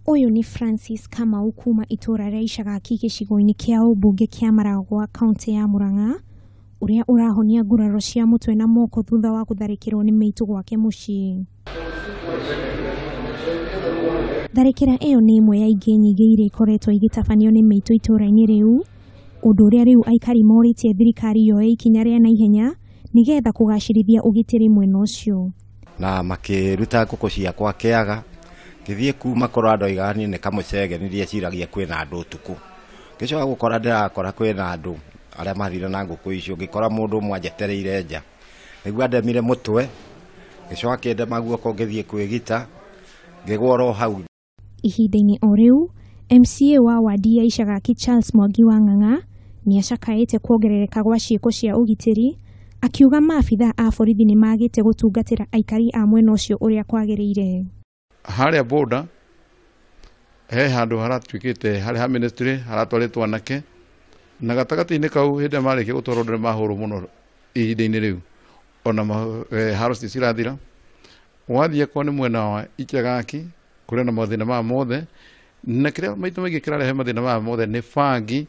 Uyu ni Francis Kamau kuuma itura ria Ichagaki gicigo-ini kia ubunge kia Maragua kaunti ya Murang'a uria arahonia nguraro cia mutwe na moko thutha wa gutharikirwo ni miitu gwake mucii. Tharikira iyo ni imwe ya ingi nyingi iria ikoretwo igitabanio ni miitu itura-ini riu, undu uria riu aikari moritie thirikari yoe ikinya ria naihenya nigetha kugacirithia ugitiri mwena ucio. Na makiruta nguku ciakwa kiaga githie kuuma korado igani ne kamucege nirie ciragia kwena andu tuku gicoka gukora ndirakora kwena andu aria mathire na nguku icio ngikora mundu mwanjetereire nja nigua ndemire mutwe gicoka kende maguoko ngithie kwigita ngigworo hau. Ihinda-ini o riu MCA wa wadi ya Ichagaki Charles Mwangi wa Ng'ang'a niacakaite kuongerereka gwa ciiko cia ugitiri akiuga maabitha a borithi ni magite gutungatira aikari a mwena ucio uria kwagiriire. Haria border he handu haratwikite haria ministry haratwaritwo anake na gatagati-ini kau hinde marike gutwarwo mahuru muno ihinda-ini riu ona harosti cirathira wathie ko ni mwena wa Ichagaki kuria na mathina ma mothe na kiria maitu maingi kirarehe mathina ma mothe ni bangi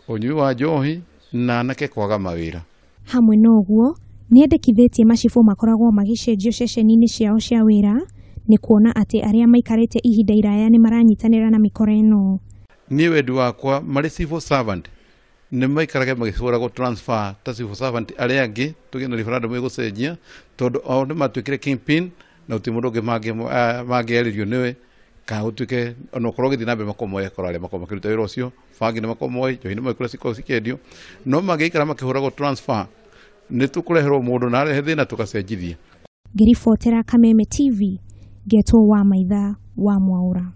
unyui wa njohi na anake kwaga mawira. Hamwe noguo niendekithitie macibu makoragwo magicenjio ceceni-ini ciao cia wira ni kuona ati aria maikarite ihinda iraya ni maranyitanira na mikora ino. Ni wedu wakwa mari civil servant ni maikarage magicura go transfer ta civil servant aria angi tugena referendum igucenjia tondu o ni matwikire campaign na utimundu ungi mangiaririo niwe ka utwike ono koroge dinabe makomoye korale makomakiruta wira ucio bangi ni makomoye jo ni makura ciko cikendio no magikara makihura go transfer ni tukureherwo mundu na arehe thina tukacenjithia. Ngiribotera Kameme TV Geto Wamaitha wa Mwaura.